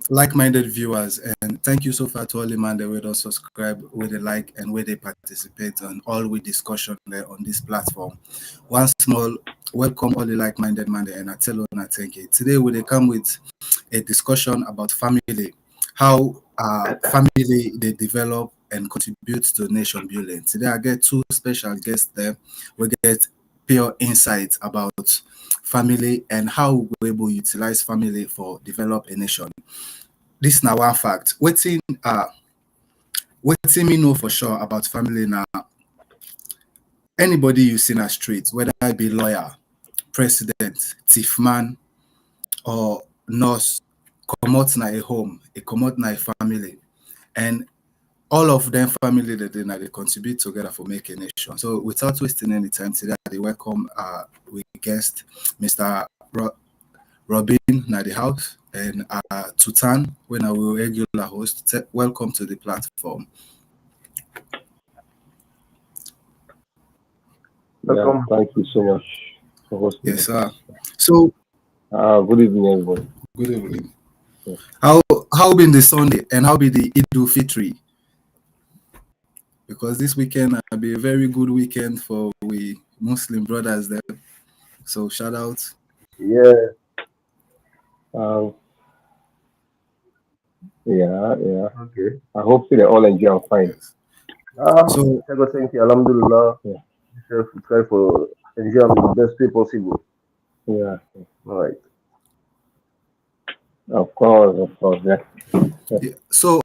like-minded viewers, and thank you so far to all the man that will also subscribe, where they like and where they participate on all with discussion there on this platform. One small welcome all the like-minded man there, and I tell you, and I thank you. Today we they come with a discussion about family, how family they develop and contribute to nation building. Today I get two special guests there. We get pure insights about family and how we able utilize family for develop a nation. This now one fact. Waiting me know for sure about family now. Anybody you see in a street, whether I be lawyer, president, thief man, or nurse, come out na a home, a come out na a family. And all of them family that they contribute together for making a nation. So without wasting any time today, they welcome we guest Mr. Robin na the house and Tutan when I will regular host. Welcome to the platform. Yeah, thank you so much for hosting Yes, us. sir. So Good evening, everybody. good evening. Yeah. How been the Sunday and how be the Idul Fitri? Because this weekend will be a very good weekend for we Muslim brothers there. So shout out. Yeah, uh, yeah. Okay. I hope they all enjoy and fine. Yes. Um, So I got thank you, Alhamdulillah. Yeah, Chef, try for enjoy am in the best way possible. Yeah, All right. Of course, yeah. yeah, so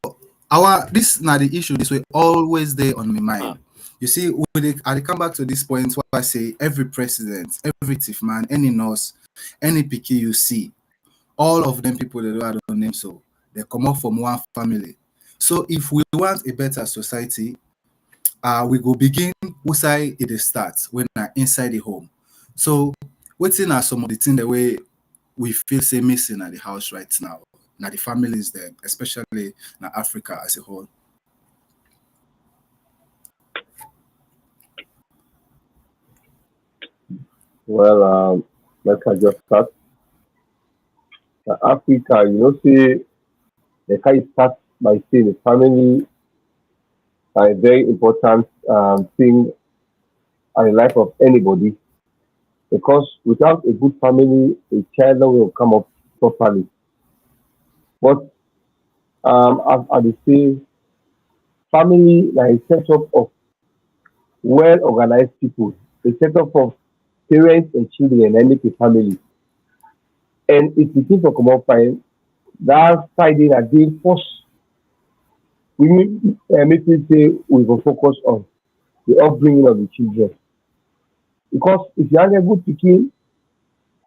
our this now the issue this way always there on my mind. You see, I come back to this point where I say every president, every chief man, any nurse, any picky you see, all of them people that I don't name so they come up from one family. So if we want a better society, we go begin outside it starts when I inside the home. So waiting are some of the things the way we feel say missing at the house right now. Now the families there, especially in Africa as a whole. Well, let's just start. Africa, see, the kind start by saying the family are a very important thing in the life of anybody because without a good family, a child never will come up properly. But as they say, family like a setup of well organized people, a setup of parents and children and make a family. And if the thing for come up fine, that side in again first we need make me say we will focus on the upbringing of the children. Because if you have a good pikin,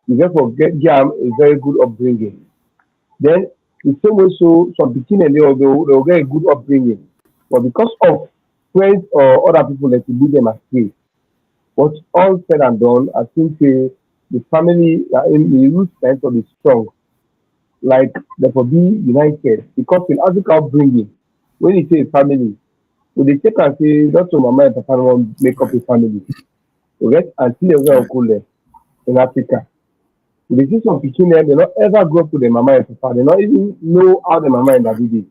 you therefore get jam a very good upbringing. Then the same way so some pikin and they will get a good upbringing. But because of friends or other people that will lead them astray, but all said and done, I think the family in the root tends to be strong, like therefore be united. Because in Africa upbringing, when you say family, we dey take am say not your mama and papa no wan make up Right, a family. You get aunty and right, uncle dem in Africa. You dey see some pikin dem dey no ever grow up with their mama and papa, dey no even know how their mama and right, daddy dey.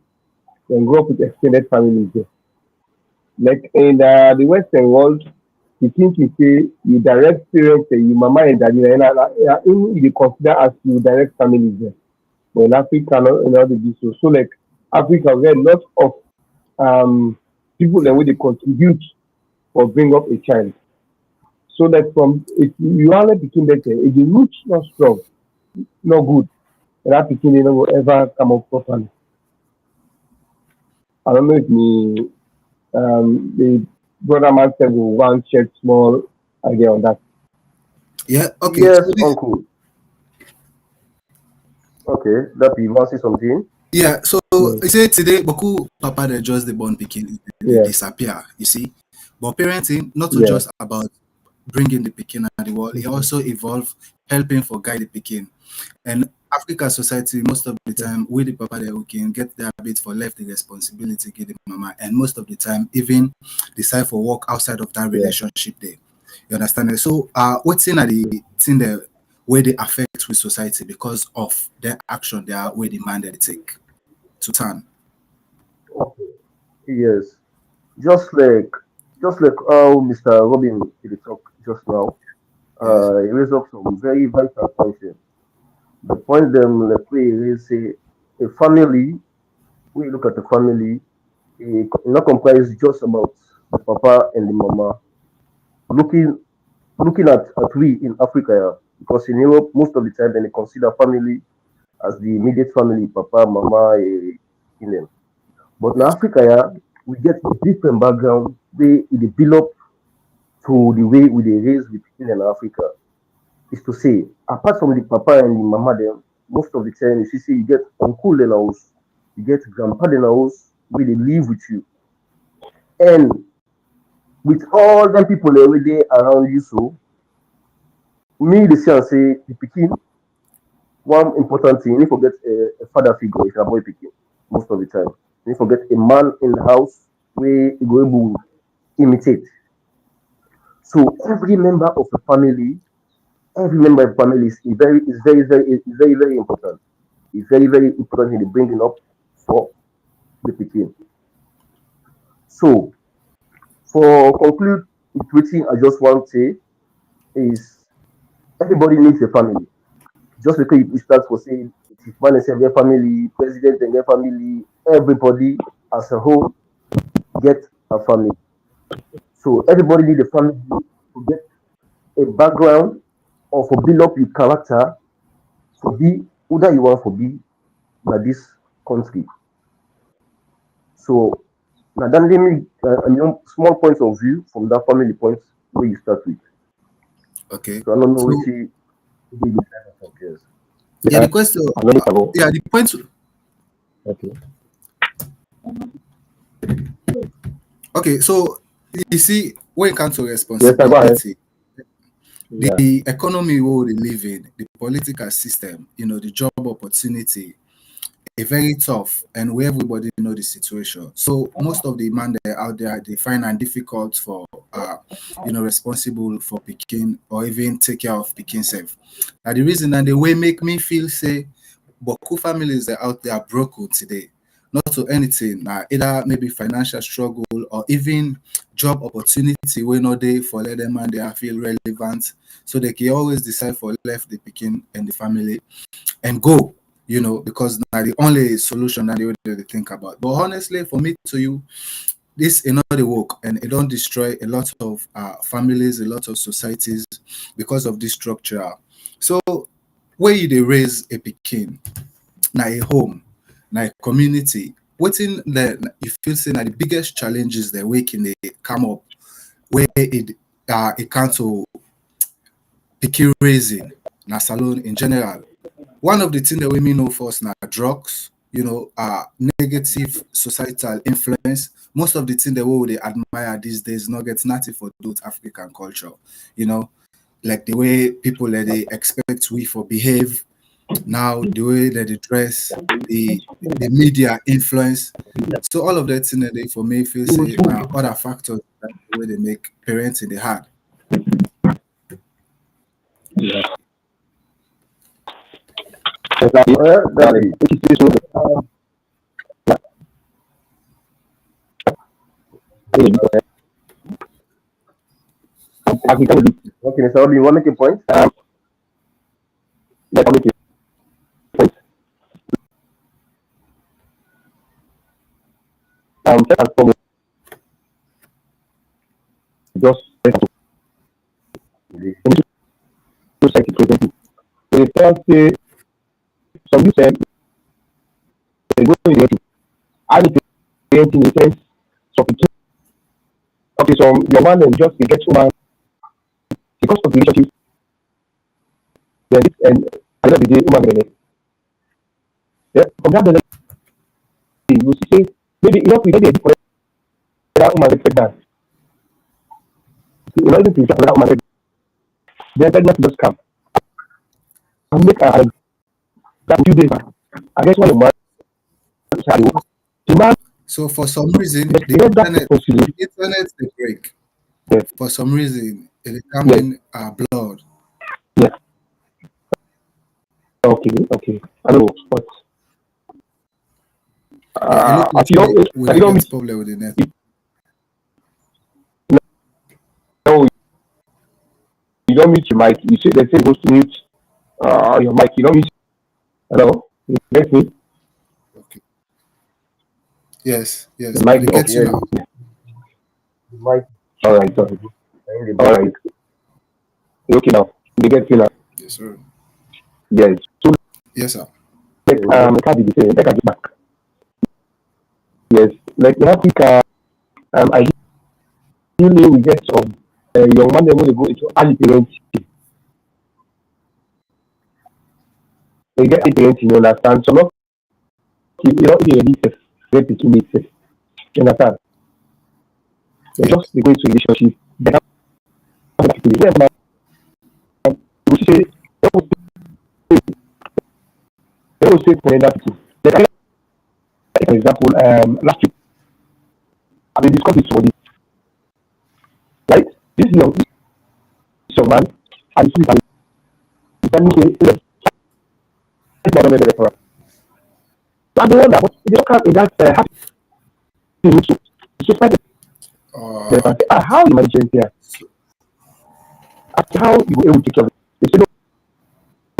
Dem grow up with ex ten ded families dem. Like in the western world, you think you say you direct parents you mama and daddy na im you dey consider as you direct families dem. But in Africa no dey be so. So like Africa we get a lot of people dem wey dey contribute for bring up a child. So that from if you only pikin better, if the root not strong, not good, that pikin no go ever come up properly. I don't know if the brother man said will want shed small idea on that. yeah. Okay, so Yes, this uncle. Okay, that you want to say something? yeah. So Mm. you say today, Boku Papa they just the born picking they Yeah, disappear. You see, but parenting not to yeah. just about bringing the picking at the world. It Mhm. also evolve helping for guide the picking. And Africa society, most of the Yeah. time, we the papa that we can get their bit for left the responsibility give the mama, and most of the time, even decide for work outside of that Yeah. relationship there. You understand? So, what's in the thing that where they affect with society because of their action, their way the man that they take. to turn. Okay. Yes. Just like how Mr. Robin did talk just now, Yes. he raised up some very vital points here. The point them like we really say a family, we look at the family, it not comprise just about the papa and the mama. Looking looking at we in Africa, yeah, because in Europe most of the time then they consider family as the immediate family, papa, mama, in them. But in Yes. Africa, yeah, we get different background where it dey build up to the way we dey raise the people in Africa. Is to say, apart from the papa and the mama them, most of the time you see say you get uncle in the house, you get grandpa in the house, where they live with you. And with all them people every day around you, so me the say and say the pikin, one important thing, you need to get a father figure if you're a boy pikin, most of the time. You need to get a man in the house where you go able to imitate. So every member of the family is very important. It's very important in the bringing up for the pikin. So for conclude with wetin I just want to say is everybody needs a family. Just because you start for saying chief minister get family, president and get family, everybody as a whole get a family. So everybody need a family to get a background or for build up your character for be who that you want for be by this country. So now then let me small points of view from that family point where you start with. Okay. So I don't know So which you decide of yes. yeah, Yeah, the question. I'm ready to go. Yeah, the point. Okay. Okay, so you see, when it comes to Yes, sir, go ahead. responsibility, Yeah. the economy we live in, the political system, the job opportunity, a very tough, and where everybody know the situation. So most of the man that out there, they find it difficult for responsible for picking or even take care of picking self. Now the reason and the way make me feel say Boku families that out there are broken today. Not to anything, either maybe financial struggle or even job opportunity where no day for let them and they are feel relevant. So they can always decide for left the picking and the family and go, because now the only solution that they think about. But honestly, for me to you, this is not the work and it don't destroy a lot of families, a lot of societies because of this structure. So where you they raise a pikin, now a home, now a community, waiting the you feel say now the biggest challenges that we can they come up where it comes to pikin raising, now salon in general. One of the things that women know first now drugs, negative societal influence. Most of the things that we they admire these days not get nothing for those African culture, you know, like the way people they expect we for behave now, the way that they dress, the media influence. So all of that thing that they for me feel say now other factors that the way they make parents in the hard. Yeah. Exactly. That's Exactly. it. Which is so African Okay, Mr. Obi, you want to make a point? let me make it point. First and foremost, just Yes. in society presently. They tell say some youth they go in the I need to in the sense of the okay, so your man and just get to man because of the relationship, then and at the end of the day, woman will yeah, from that benefit, you see, maybe enough with maybe for that woman get pregnant. In order to get that woman pregnant, then pregnant just come and make her that few days. I guess one of my the man So for some reason the get that internet responsibility. the internet they break. Yes, For some reason it come yes, in blood. yes. Okay, okay. I don't know, but Yeah, it looks As like we you dey don't get meet, problem with the net. no, you don't meet your mic. You say they say supposed to mute your mic. You don't mute. Hello, you get me? Okay. Yes, The yes, I mic dey is off. get you Yes. now. The mic. All right, sorry. All right. Okay now. You get me now. Yes, sir. Yes. So Yes, sir. like can't be the same. Like I get back. Yes. Like in Africa, ideally we get some young man they want to go into early parenting. They get early parenting, you understand? So not you know if you safe, very picky need safe. You understand? They Yeah. just they go into relationship. They have people. You say they will say for other people. Like, for example, last week I been discussing with somebody, right? This young man and this man tell me say this man don't for. So I don't wonder, but they don't come in that happy mood. So it's just like they can say, how you manage it here? Ask how you go able to take care of it. They say no,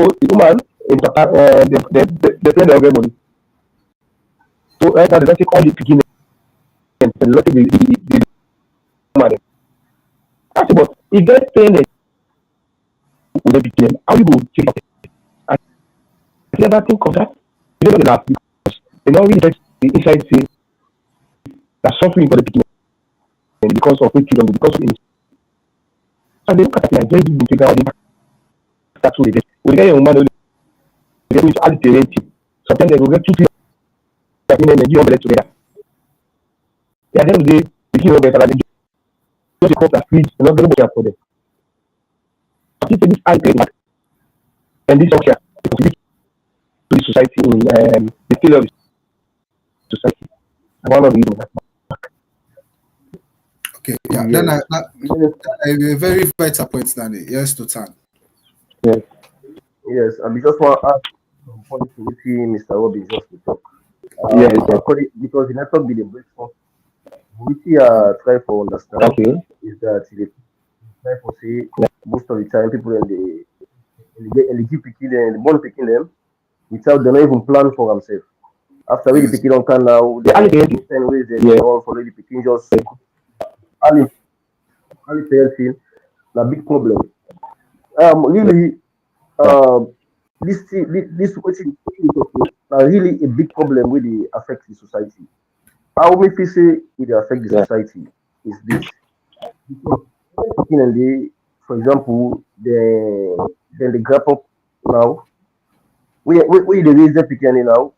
the woman in Japan, they play their money. So right now they don't take all the picking and they don't take the woman. I say, but if they're paying it with the picking, how you go take care of it? I never think of that. You don't know that because they don't really get the inside say they're suffering for the picking because of wicked because of innocence. And they look at it like very big figure the that's what they get. We get a woman they go into add parenting. Sometimes they will get 2 3 women and you all together. At the end of the day, the king will better than just a couple of feet and not very much for them. I think this high parenting and this structure contribute to the society in the failure of the society. And one of the reasons that Okay. Yeah. yes. Then I a very vital point, Danny. Yes, to turn. Yes. Yes, I just want to add some points to which Mr. Robbins just to talk. Yes. Because the network be the break for which try for understand Okay. is that they try for say most of the time people and they keep picking them, the born picking them without they not even plan for themselves. After we the Yes. picking on can now, The they early parenting. 10 ways they Yeah. all for the picking just early early parenting, a big problem. Really, Yeah. this really a big problem with the affect the society. How me feel say it affect the Yeah. society is this. Because when for example, then they grab up now. We they raise them picking now.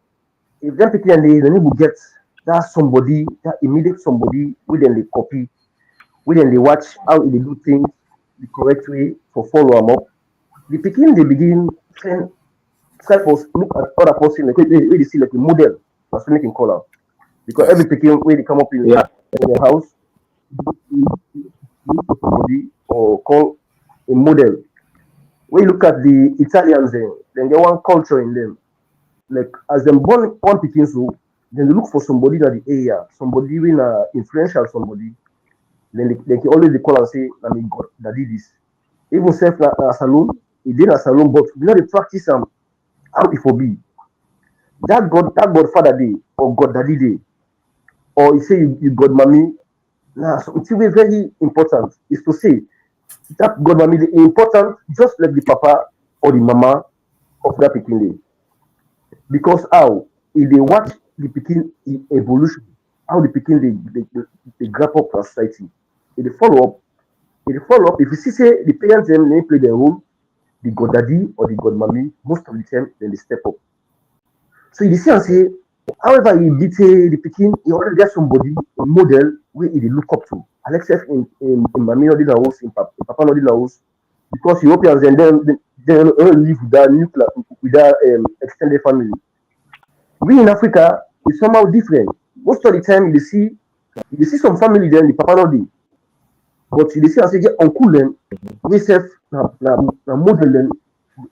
If them picking they need to get that somebody, that immediate somebody, we then they copy, we then they watch how they do things the correct way for follow them up. The picking they begin train try for look at other person like where they see like a model as we can call am. Because every Yes. picking where they come up Yeah. in the house, look for somebody or call a model. When you look at the Italians, then they want culture in them. Like as them born one picking so, then they look for somebody in the area, somebody in influential somebody. Then they can always they call and say, I mean, God that did this. Even self na salon, he did a salon, but you know they practice how it for be. That Godfather day or God Daddy day, or you say you God mommy. Nah, so it's really very important is to say that God mommy is important just like the papa or the mama of that Peking day. Because how if they watch the Peking evolution, how the Peking they grab up for society, if they follow up, if you see say the parents them they play their role, the God daddy or the God mommy, most of the time then they step up. So you see and say, however, you beat the picking, you already get somebody, a model where you look up to. Alexis in Mami not in the house, in Papa not in the house, because Europeans and then they don't live with that nuclear, with that extended family. We in Africa is somehow different. Most of the time you see some family then the Papa not dey. But you see and say get uncle them, we self na model them,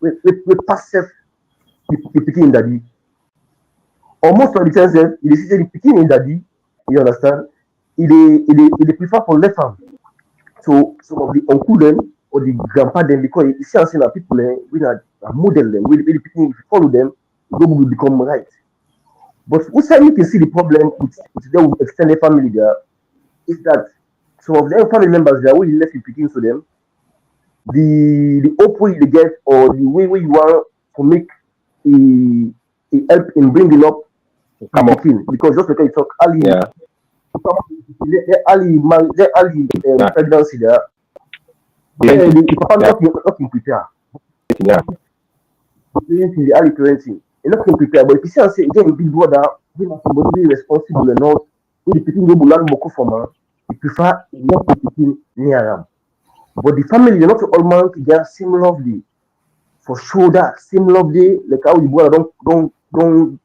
we pass self the picking daddy. or most of the times you see the pikin in daddy, you understand, they prefer for left hand. So some of the uncle them or the grandpa them, because you see am say na people we na model them, we the pikin, if you follow them, you go become right. But which side you can see the problem with them with extended family there is that some of them family members there, when you left you picking to them, the hope wey you dey get or the way wey you want to make a help in bringing up Come the up. pikin, because just like you talk early, Yeah. the early Yeah. pregnancy there, Yeah. the papa not can prepare. Yeah. Parenting, the early parenting, they not can prepare. But if you see am say again big brother, we not somebody be responsible and all, when the pikin go bulan boko for man, he prefer not to pikin near am. But the family, they're not all man to get same love day. For sure that same love day, like how you boy don't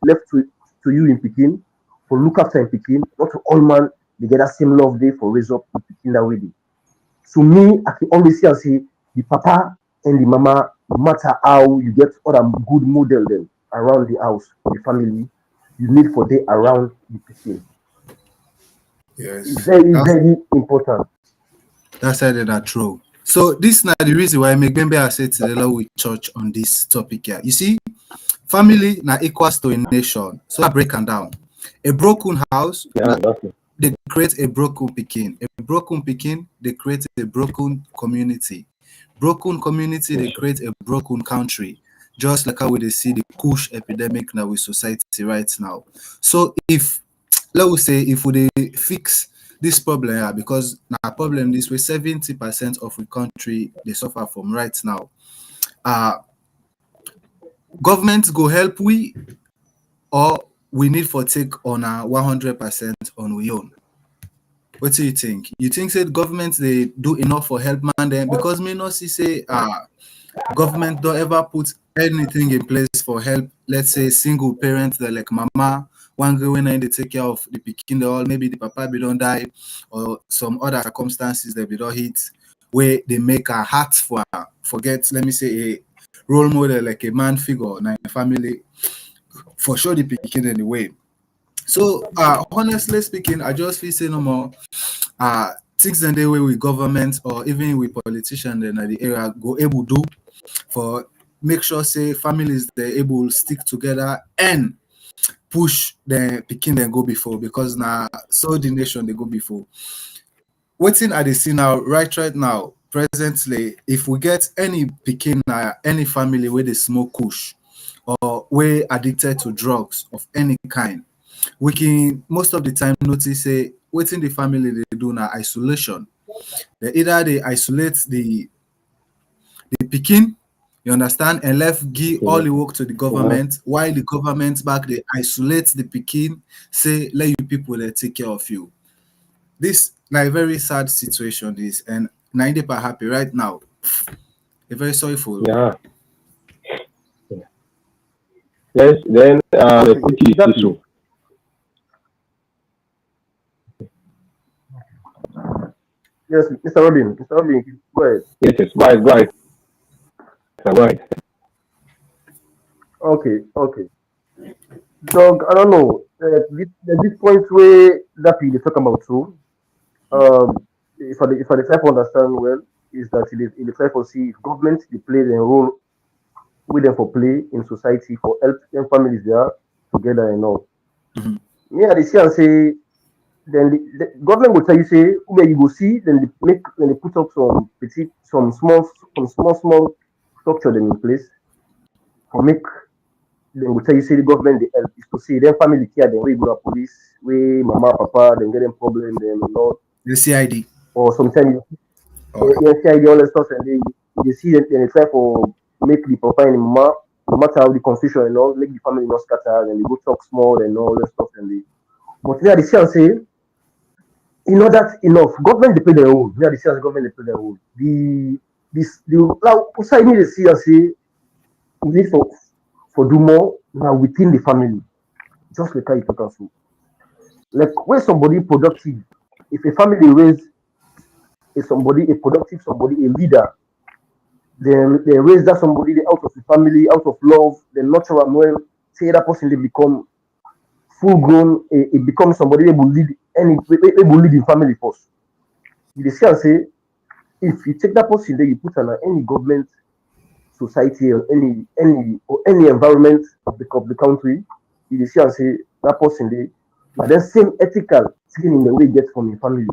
left to you in Pekin, for look after in Pekin, not to all man they get that same love day for raise up in Pekin that way day. So me, I can always see and say the papa and the mama, no matter how you get other good model them around the house, the family, you need for they around the Pekin. It's Yes. very important. That's how they are true. So this is not the reason why Megbembe has said to the Lord with church on this topic here. You see, family now equals to a nation. So I break them down. A broken house, Yeah. Exactly. they create a broken Pekin. A broken Pekin, they create a broken community. Broken community, they create a broken country. Just like how we see the Kush epidemic now with society right now. So if, let us say, if we fix this problem here, because now problem this way 70% of the country they suffer from right now. Government go help we, or we need for take on a 100% on we own. What do you think? You think that government they do enough for help man then? Because me not see say government don't ever put anything in place for help. Let's say single parents that like mama, one girl when they take care of the pikin, they all maybe the papa be don't die, or some other circumstances that be don't hit, where they make a heart for forget, let me say a role model like a man figure in a family, for sure the pikin anyway. So honestly speaking, I just feel say no more things than the way with government or even with politicians then at the area go able do for make sure say families they're able to stick together and push the picking and go before, because now so the nation they go before. Waiting at the scene now, right now, presently, if we get any picking any family where they smoke kush or where addicted to drugs of any kind, we can most of the time notice say waiting the family they do now isolation. They either they isolate the pikin, you understand, and left give all the work to the government, while the government back they isolate the pikin, say let you people they take care of you. This like very sad situation this, and 90 per happy right now. A very sorry for Yeah. Yes. Then the put is Exactly. so. Yes, Mr. Robin. Mr. Robin, go ahead. Yes. Yes. Go ahead. Go ahead. Go ahead. Okay. Dog, I don't know. There's this point where that we dey talk about too. Um, if I dey try to understand well, is that it is try to see if government they play their role with them for play in society for help them families there together and all. Mhm. Me, I dey see and say then the government will tell you say where you go see, then they put up some small structure them in place for make then go tell you say the government they help is to say then family care then we go to police, we mama papa then get them problem then you know, The CID. or sometimes All right. you see all the stuff and they see that they try for make the papa and the mama, no matter how the confusion and all, make the family not scatter and they go talk small and all that stuff and they, but me I dey see and say you know that enough. Government they play their role. Me I dey see as government they play their role. The now outside me they see and say we need for do more now within the family. Just like how you talk am so. Like when somebody productive, if a family raise a productive somebody, a leader, then they raise that somebody out of the family, out of love, then nurture am well, say that person they become full grown, it becomes somebody able lead able lead in family first. You dey see am say if you take that person there, you put on any government, society, or any environment of the country, you dey see am say that person dey na then same ethical thing in the way e get from im family.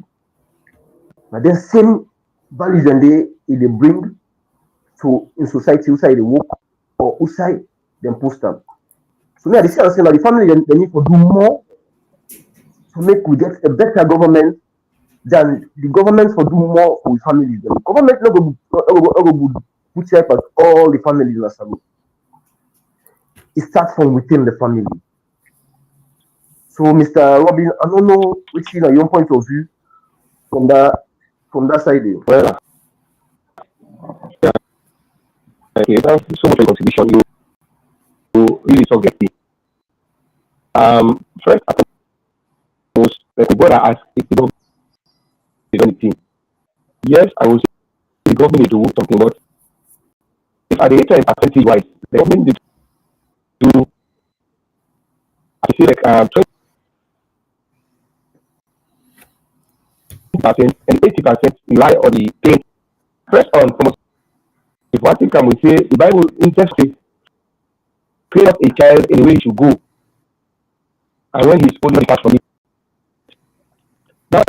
Na then same values and they bring to in society outside the work or outside them post am. So me I dey see am say na the family they need to do more to make we get a better government than the government for do more for the families. The government no go put help at all the families in Asalo. It starts from within the family. So Mr. Robin, I don't know which is your point of view from that side there. Well, okay, thank you so much for your contribution. You really so get me. First, I was like the brother asked if the government is anything. Yes, I will say the government need to do something, but if at the time percentage wise, the government need to do, I say like 20% and 80% rely on the pay. First on from if one thing can we say the Bible interesting train up a child in the way he should go, and when he's old, he depart from it. Now,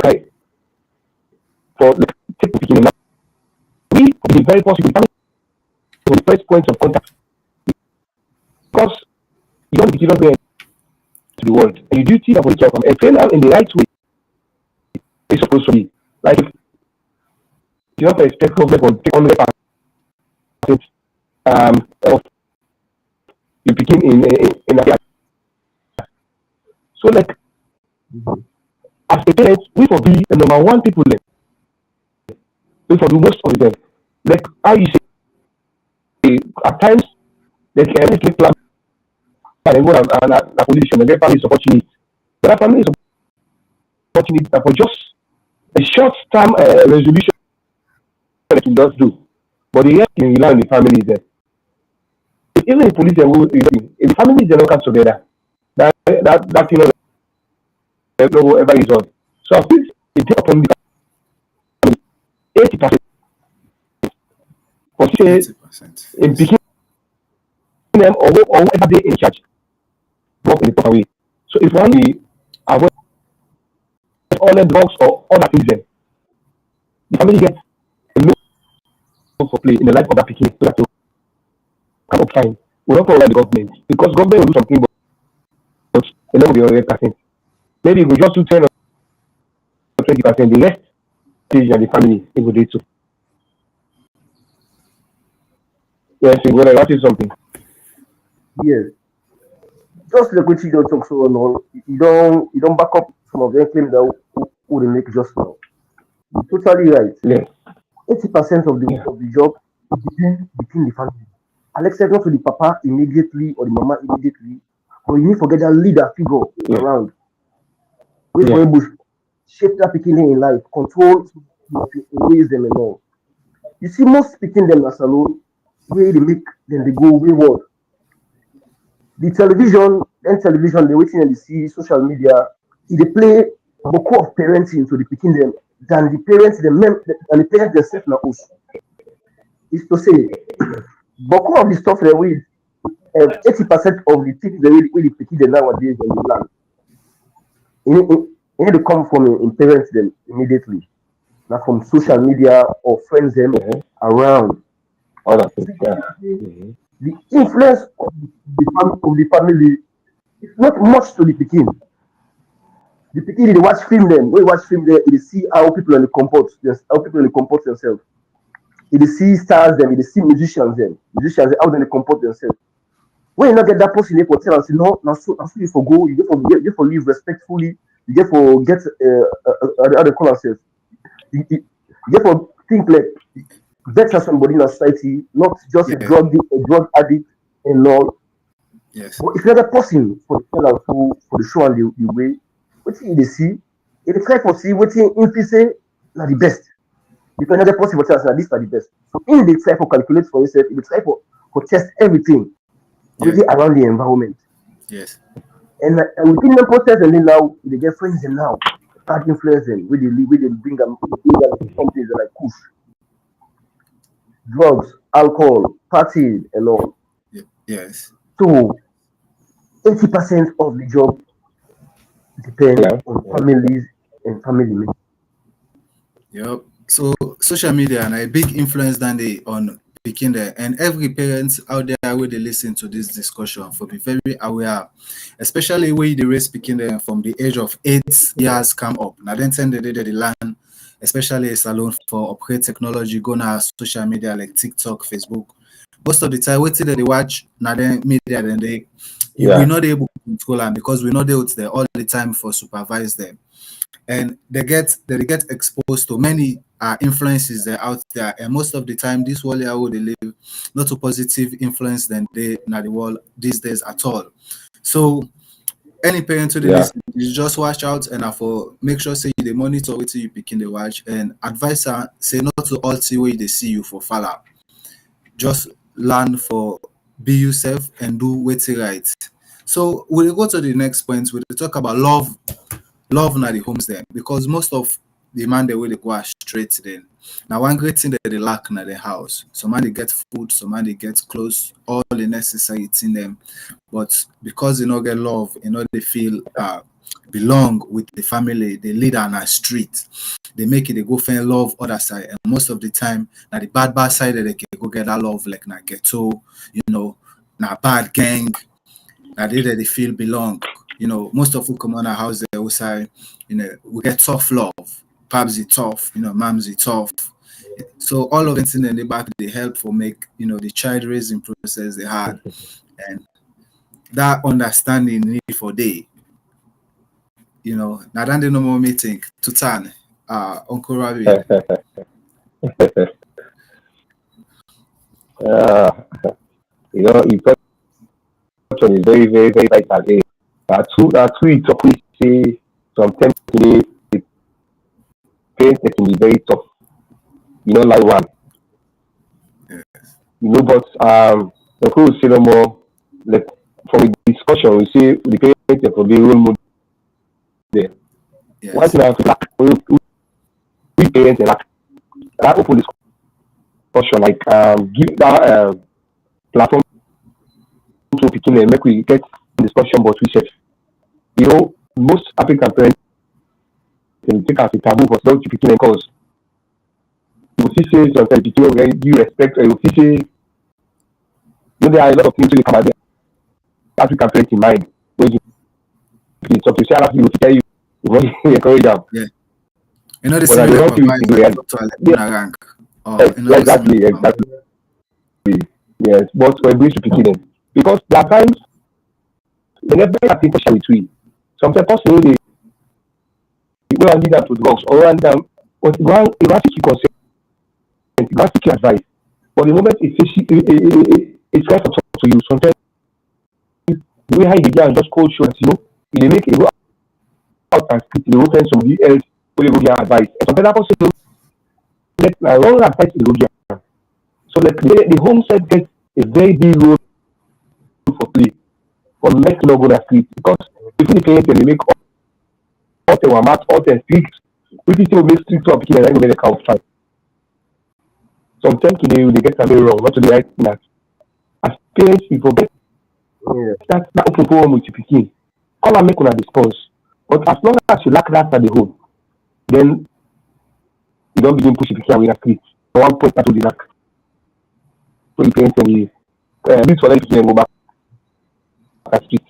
like, for like, take the beginning now, we be very possible for the first points of contact because you don't be going to the world, and you do things about yourself and train out in the right way. It's supposed to be like if you don't expect government to take 100% of you begin in a so like as a parent, we for be the number one people there. We for do most of them. Like how you say at times they can make plan and go and a position and get family opportunity. But that family is opportunity for just a short term resolution that it does do. But the rest can rely on the family there. Even the police will if the families they don't come together, that you know no ever is on. So I think it takes upon the 80% for say 80%. in picking them or whatever they in charge work in the proper way. So if one avoid all the drugs or other things then the family gets a no for play in the life of that picking so that you can fine. We don't follow the government because government will do something but they never be 100%. Maybe we just do 10 or 20%. The rest is and the family they will do too. Yes, you want to say something. Yes. Just like what you don't talk so and all, you don't back up some of them claim that who they make just now. You're totally right. Yes. 80% of the job depends between the family. Alex said not to the papa immediately or the mama immediately, but you need to get that leader figure around. Wait for able to shape that picking in life, control, raise them and all. You see, most picking them as alone, where they make them they go wayward. The television, they waiting and they see social media, they play a book of parenting to the picking them than the parents and the parents themselves now also. Is to say, Boko of the stuff that we 80% of the things they really picking them nowadays on the land. You need to come from in parents them immediately. Not from social media or friends them around. Other things, The influence of the family is not much to the Pekin. The Pekin they watch film them. When you watch film there, they see how people in the comport themselves. They see stars them, they see musicians how they comport themselves. When you not get that person, they tell and say, no, now so you for go, you get for live respectfully, you get for get other call ourselves. You get for think like better somebody in a society, not just a drug addict and all. Yes. But if you're the person for the show and the way, what they see, if they try for see what if say not the best. If you're another person for tell us that these are the best. So in they try for calculate for yourself, if they try for test everything really around the environment. Yes. and within the process, and then now they get friends and now start influencing with the bring them something like push, drugs, alcohol, party, and all. Yes. So 80% of the job depends Yeah. on families and family members. Yep. So social media and a big influence than they on picking there, and every parent out there where they listen to this discussion for be very aware, especially where they raise speaking there from the age of 8 years come up. Now then send the land, especially a salon for upgrade technology, go now social media like TikTok, Facebook. Most of the time, wait till they watch now then media then they we're Yeah. not able to control them because we're not out there all the time for supervise them, and they get exposed to many influences that are out there, and most of the time this world here where they live not a positive influence than they na the world these days at all. So any parent to the Yeah. list, you just watch out and for make sure say you monitor what you pick in the watch, and advise her say not to all see where they see you for follow, just learn for be yourself and do what's right. So we'll go to the next point. We'll talk about love na the homes there, because most of the man they will go straight then. Now one great thing that they lack na the house. Some man they get food, some man they get clothes, all the necessary in them. But because they not get love, they feel belong with the family, they lead on a street. They make it they go find love other side. And most of the time, now the bad side that they can go get that love like na ghetto, na bad gang, that they feel belong. Most of who come on our house they will say, we get tough love. Pap's it tough, mom's it tough. So all of it in the back they help for make the child raising process they had, and that understanding need for day. Now then the normal meeting to turn Uncle Ravi. uh, you touch on a very, very, very vital area. Two it talk we say sometimes the parents they can be very tough. Like one. Yeah. But the cool say no more like from the discussion we say the parents they can be role model there. One Yes. thing I have to lack we parents they lack that open discussion, like give that platform to picking and make we get discussion but we said most African parents they take as a taboo for them to picking because you will see say sometimes picking when you respect or you will see say there are a lot of things you come at African parents in mind when you talk to say other people will tell you want to encourage them. Yeah. The But same I way don't feel Papa it is in like reality. toilet in Yeah, a rank. Or the same way exactly. Yes, but when we to picking them because there are times they never have people share with we. Sometimes person they go and lead them to drugs or run them, but you want to keep consent, you want to keep advice. But the moment it's tries to talk to you, sometimes the way how you begin and just cold short, you make it go out and speak, you open somebody else who will give you advice. And sometimes that person get wrong advice in the so like the home set gets a very big role for play for next level that street because if the parents they make all the math, all the strict, we still make strict up here and then they can fight. Sometimes they get something wrong, not to the right thing that as parents we forget Yeah. that open forum with your pikin. Come and make una discuss. But as long as you lack that at the home, then you don't begin push your pikin away the street. So one point that will be lack. So the parents can leave for them to go back at street.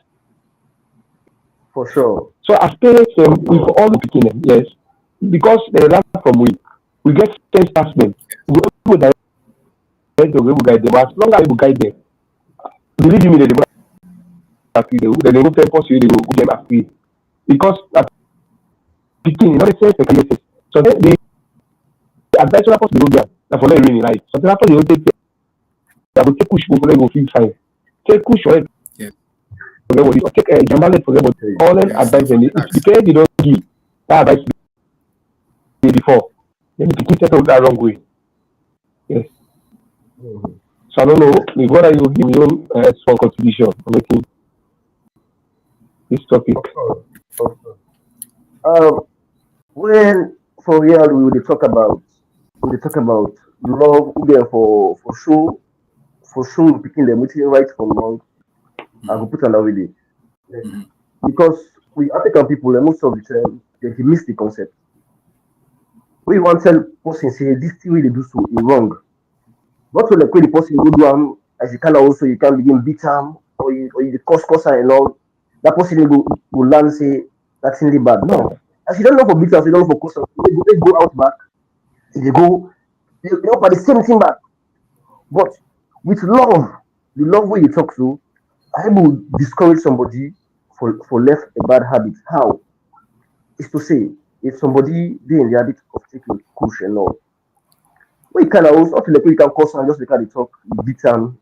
For sure. So as parents, we for all the pikin, yes, because they learn from we get first assessment. We will direct them, we will guide them. As long as we will guide them, believe me, they will they will tell us they will get free because at pikin, not the same thing. So then the advice on the road there for them really like. So then after they will take take push for them go feel fine. Take push for them. Yeah. For them, take Jamale for them. All them Yes. advice them. If the parents they don't give that advice before, then the pikin set up that wrong way. Yes. Mhm. So I don't know. If what are you give your own small contribution on making? this topic. Of course. When for real we will talk about love again for sure picking them which is right from wrong. I will put another way Mhm. because we African people most of the time they miss the concept. We want tell person say this thing wey dey do so is wrong. Not to like when the person go do as you can also you can begin beat am or you cause am and all. That person go learn say that's really bad. No. As you don't know for beat am, you don't know for cause am, they go out back, they go they offer the same thing back. But with love, the love way you talk to, I will discourage somebody for left a bad habit. How? Is to say if somebody they in the habit of taking push and all, we can also not like we can cause am just because they talk, you beat am,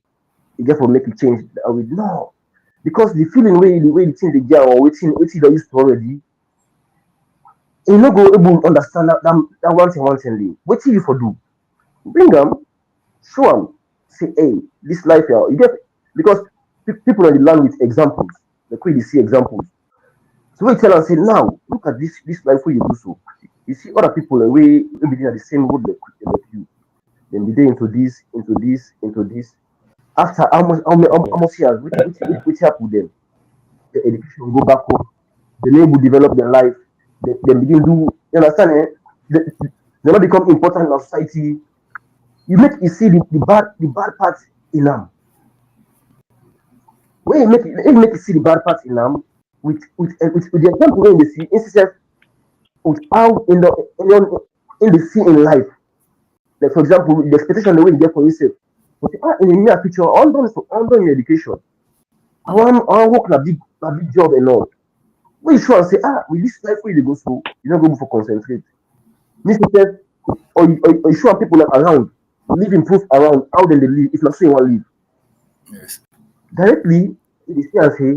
you get for make it change. I will no. Because the feeling way the way the thing they get or waiting they used to already, you no go able to understand that one thing dey. Wetin you for do? Bring am, show am, say hey, this life here, you get because people on the land with examples, like we dey see examples. So we tell am say now look at this life wey you do so. You see other people wey be dey the same road like you. Dem be dey into this. After how much years, which happen with them? The education go back home. They able develop their life. They begin do. You understand? They, they not become important in our society. You see the bad parts in them. When you make you see the bad parts in them with the example when you see instead with how in the see in life. Like for example, the expectation the way you get for yourself. But in the near future, all done your education. I want work a big job and all. When you show and say, with this life where you go so, you don't go for concentrate. Means that or you show people like around, live improve around how they live, if not so you want to live. Yes. Directly, if you see and say,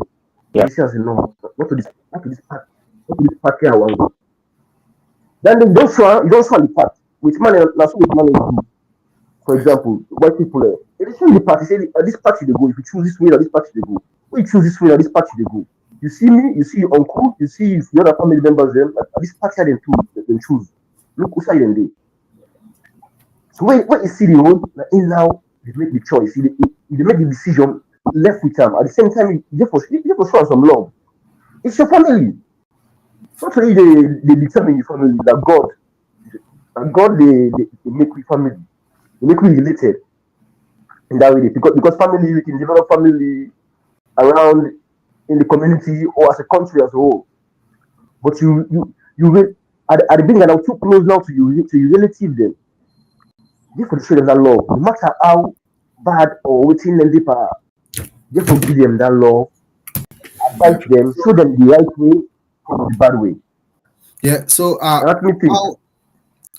Yeah. no, not to this part here I want to go. Then they don't show the part. With money, that's what with money do. For Yes. example, white people, they show the party, say this party they go. If you choose this way, or this party they go. When you choose this way, or this party they go. You see me, you see your uncle, you see if the other family members them, like, this party they choose. Look who say them they. So when you see the road, like, in now they make the choice, they make the decision left with them. At the same time, you for show some love. It's your family. Not only they determine your family, that God they make with family, they make we related in that way. Because family you can develop family around in the community or as a country as a whole. But you will at the beginning now too close now to your relative them. Give for show them that love. No matter how bad or waiting them deeper, just for give them that love, Yeah. advise them, show them the right way from the bad way. Yeah. So And let me think. how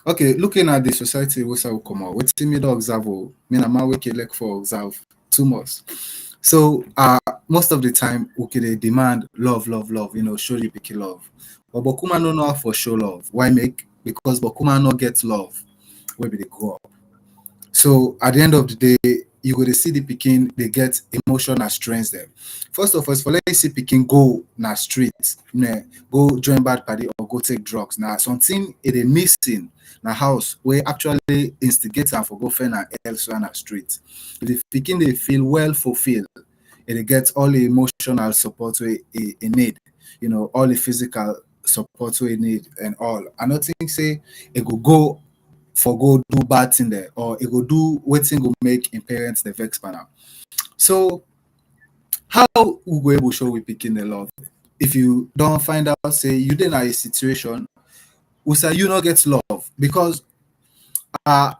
okay, looking at the society we will come out, what me do observe me na my wake like for observe too much. So most of the time okay they demand love, show the picky love. But Bokuma no know how for show love. Why make? Because Bokuma no get love where they grow up. So at the end of the day, you go to see the pikin, they get emotional strength there. First of all, for let's see pikin go na street, go join bad party or go take drugs. Now something it is missing na house where actually instigate and for go find and elsewhere na street. If the pikin they feel well fulfilled, it gets all the emotional support we need, all the physical support we need and all. I don't think say it go for go do bad thing there or it go do what thing go make in parents the vex panel. So how we go able show we picking the love? If you don't find out, say you didn't have a situation, we say you not get love because I'm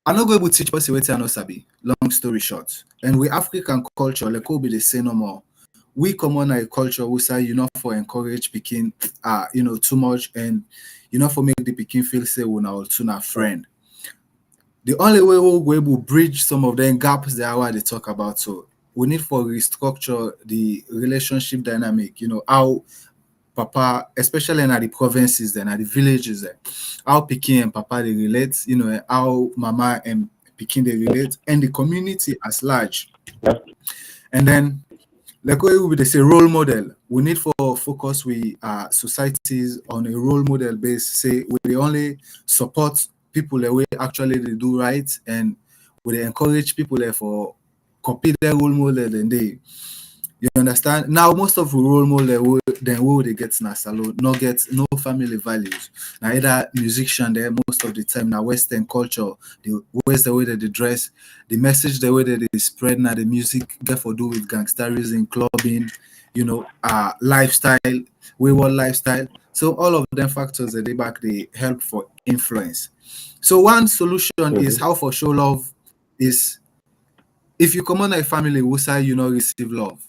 not going to teach person what I know sabi. Long story short, and we African culture, like we be the same no more. We come on a culture we say for encourage picking too much and for make the picking feel say we now to a friend. The only way we'll able to bridge some of them gaps that are they talk about. So we need for restructure the relationship dynamic, how Papa, especially in the provinces then at the villages there, how Peking and Papa they relate, how Mama and Peking they relate, and the community as large. Yeah. And then like we they say role model. We need for focus we societies on a role model base. Say we only support people the way actually they do right, and we dey encourage people there for copy their role model and they, you understand? Now most of the role model then we they get na salon, no get no family values. Now either musician there most of the time now Western culture, the ways the way that they dress, the message the way that they spread now the music get for do with gangsterism, clubbing, lifestyle, wayward lifestyle. So all of them factors that they back they help for influence. So one solution is how for show love is if you come on a family who say you not receive love,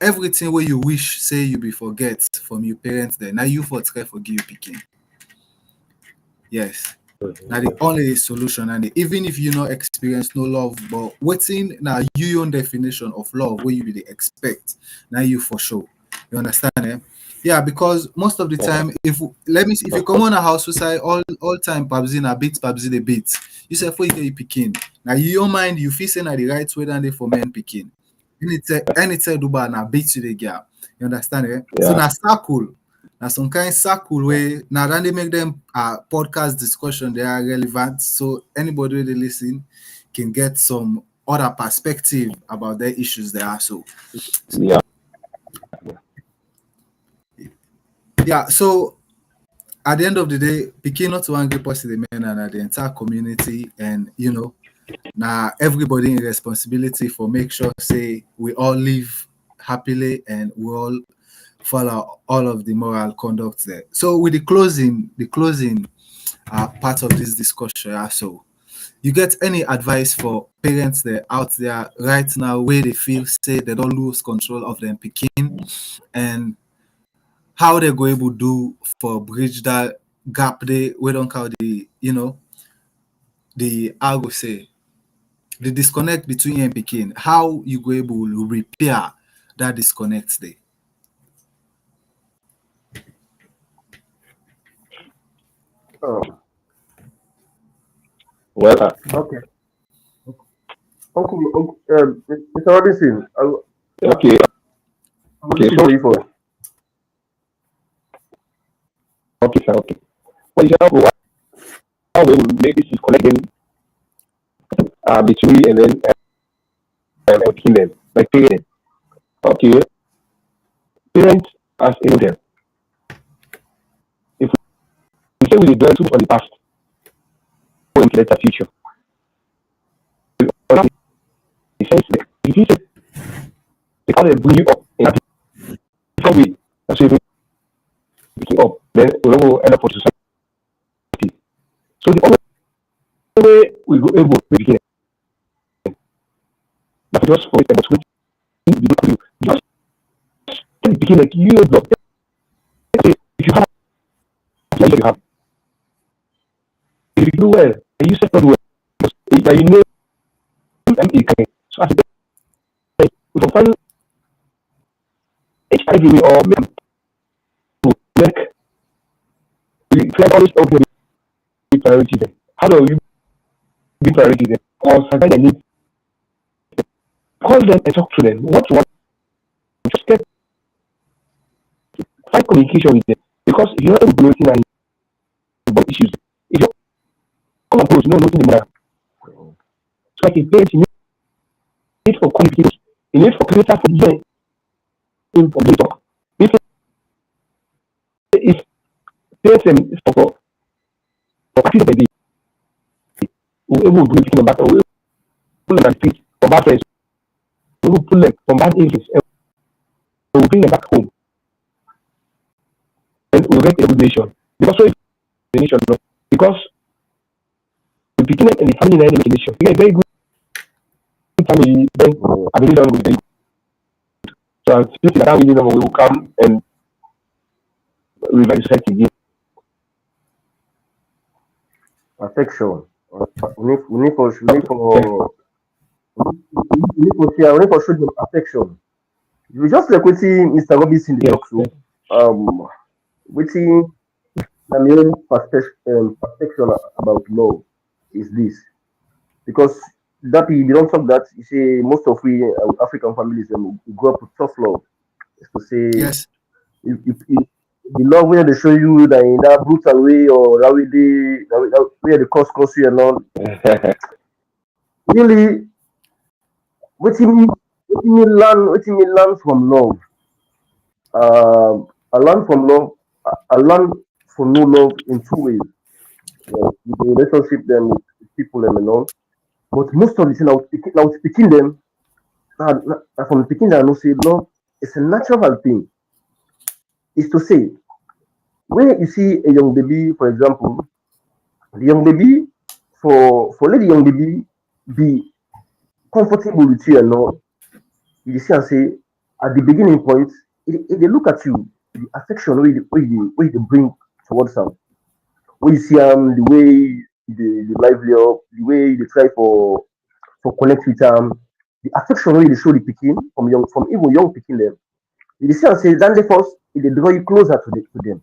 everything where you wish say you be forget from your parents there. Now you for try forgive you picking. Yes. Now the only solution and even if you not experience no love, but waiting now you own definition of love where you really expect. Now you for sure. You understand eh? Yeah, because most of the time, if let me see, if you come on a house we say all time PUBG na beat PUBG the beat. You say for you picking. Now you your mind you feel saying na the right way than they for men picking. Anytime do bad na beat you the girl. You understand eh? So na circle. Now some kind of circle where now then they make them podcast discussion they are relevant. So anybody who they listen can get some other perspective about their issues they are so. Yeah, so at the end of the day, picking not to angry person the men and the entire community, and now everybody in responsibility for make sure say we all live happily and we all follow all of the moral conduct there. So with the closing part of this discussion, so you get any advice for parents that out there right now where they feel say they don't lose control of them picking and how they go able do for bridge that gap they we don't call the the I would say the disconnect between you and Pekin, how you go able to repair that disconnect there. Well, Okay. Mr. Robinson, okay, I'm looking for you for. okay, sir, okay. For example, how we will make this disconnecting between and then between them, like parents. Okay, parents as a model. If we say we dwell too much on the past, we will create a future. But the sense that if you say they can't bring you up in a different way, that's why you bring you up, then we will end up for society. So the only way we go able to begin that just for it, but we do you just tell the begin like you block. If you have, you have. If you do well, and you set not well, you know, so as we can find HIV or make we can always open the priority then. How do you be priority then? Or sometimes I need call them and talk to them. What you want, just get find communication with them. Because if you're not able to know anything about issues, if you're come approach, no nothing the matter. So like a parent, you need for communication, you need for creator for the in public talk. If parents for practice of the day, we will bring people back, we will pull them and street from bad friends, we will pull them from bad influence, and we will bring them back home. And we will get a good nation. Because so the nation, no? Because the beginning and the family and the nation, we get a very good family, then I believe that will be so I'm thinking that we will come and revise society again. Affection. We need for show them affection. You just like wetin Mr. Robinson dey talk so. Wetin my main perception about love is this, because that you don't talk that you say most of we African families we grow up with tough love. Is to say Yes. if the love where they show you that in that brutal way or that way that way the cost you and all really what what you learn from love. I learn from love. I learn from no love in two ways. With the relationship them with people them and all. But most of the thing I was speaking them from speaking that I know say love is a natural thing. Is to say when you see a young baby, for example, the young baby for let the young baby be comfortable with you and all, you see and say at the beginning point, if they look at you, the affection where they bring towards them, when you see the way the lively up, the way they try for connect with the affection where they show the picking from even young picking them. You see and say then they first they draw you closer to them.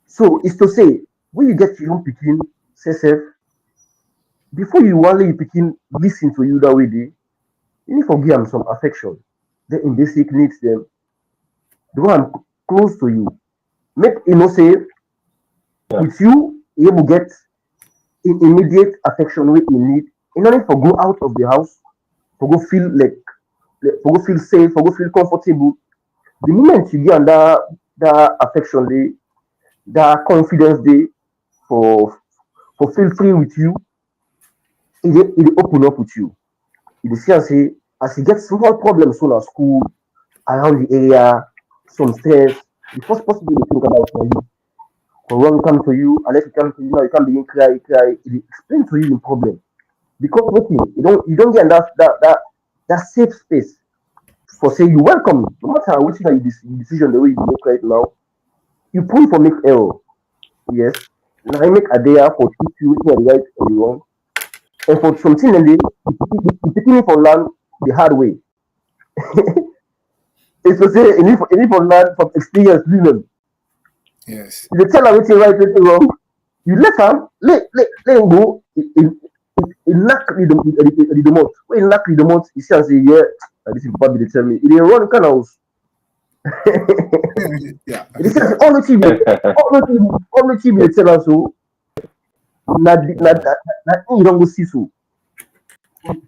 So it's to say when you get young picking, say self, before you want you picking listen to you that way they you need to give them some affection. Then in basic needs them, the one close to you. Make you know say Yeah. with you, you will get immediate affection we you need in order for go out of the house, for go feel for go feel safe, for go feel comfortable. The moment you get under that affection day, that confidence day for feel free with you, it open up with you. You dey see am say as you get small problems soon at school, around the area, some stress, the first person wey dey think about for you. For when come to you, unless it come to you now, you can't begin cry, it dey explain to you the problem. Because wetin you don't get that safe space for say you welcome no matter wetin na you decision the way you dey make right now, you prone for make error. Yes. Na I make Adeya for teach you wetin are the right and the wrong. And for something and the picking for learn the hard way. It's to say you need for learn from experience women. Yes. You dey tell am wetin right, wetin wrong. You let am let him go. He knack the domot. When he knack the domot, you see and say, yeah, na this is papa be dey tell me. He dey run kind of house. Yeah. He dey say all wetin all wetin be dey tell am so na him you don go see so.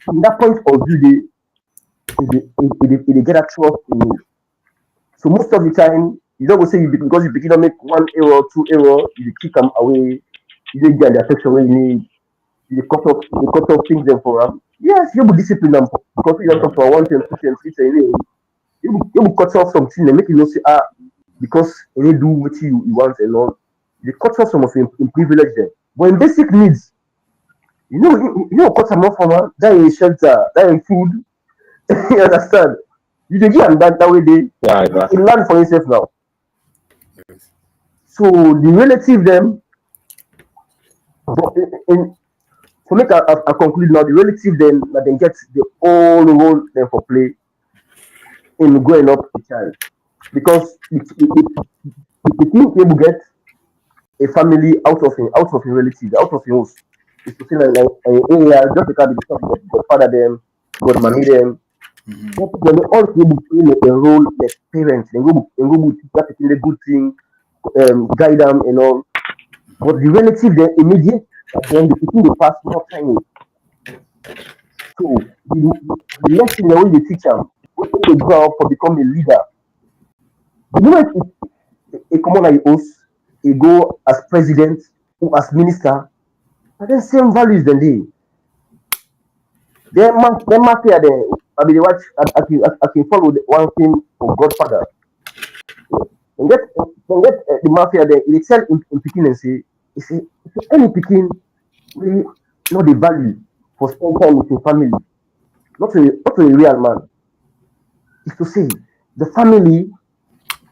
From that point of view, they get that trust in you. So most of the time, you don't go say because you begin to make one error, two error, you dey kick them away, you dey get the affection where you need, you cut off things them for them. Yes, you will discipline them because you don't talk for one thing, two things, three things. You will cut off something and make you know say because you do what you want and all. You cut off some of your privilege them. But in basic needs, cut some off from that is shelter, that is food. You understand? You dey give am that way they Yeah, exactly. learn for yourself now. Yes. So the relative them, but for make I conclude now, the relative then that then get the whole role then for play in growing up the child because the thing able get a family out of a relative, out of your house. Is to say like area just because the stuff God father them, God money them. Mhm. But when they all able to play a role as parents, they go teach that the good thing, guide them and all. But the relative then immediate then the people they pass more time. So the next thing the way they teach them, when they grow up for become a leader, the moment a common like host, he go as president or as minister, and then same values than they. Them mafia there. I mean, they watch. I can follow the one thing of Godfather. And get the mafia there. They tell in Pekin and say, he say any Pekin really know the value for spend time with your family, not a real man. Is to say the family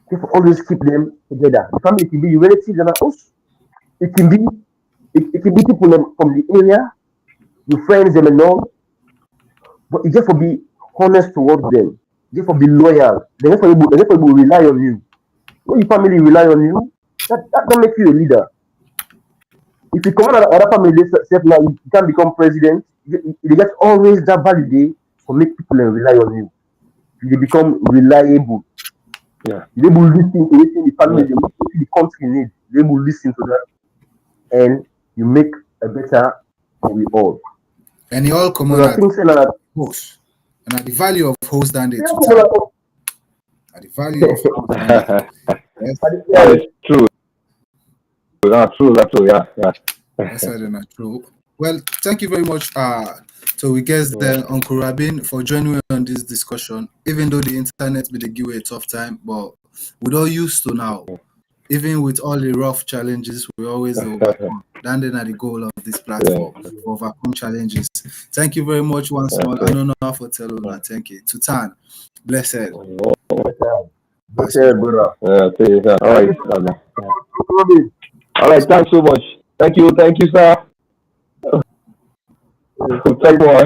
they for always keep them together. The family can be your relatives and us. It can be it can be people from the area, your friends them and all. But you just for be honest towards them. You just for be loyal. They just for rely on you. When your family rely on you, that don't make you a leader. If you come out of other family self now, you can become president. they get always that value there for make people rely on you. You become reliable. Yeah. You able listen to anything the family, the country needs. You able listen to that, and you make a better for we all. And it all come So on I at think saying that host. And at the value of host than the yeah, to time. At the value of host than the, yes, That is true. That's true. Yeah. that's not true. Well, thank you very much. So we guess then Uncle Rabin for joining me on this discussion. Even though the internet will give you a tough time, but we're all used to now. Even with all the rough challenges, we always overcome. Then at the goal of this platform to overcome challenges. Thank you very much once more. I don't know how to tell you. Thank you. Tutan, blessed. Okay, brother. All right. All right. Thanks so much. Thank you, sir. Talk more.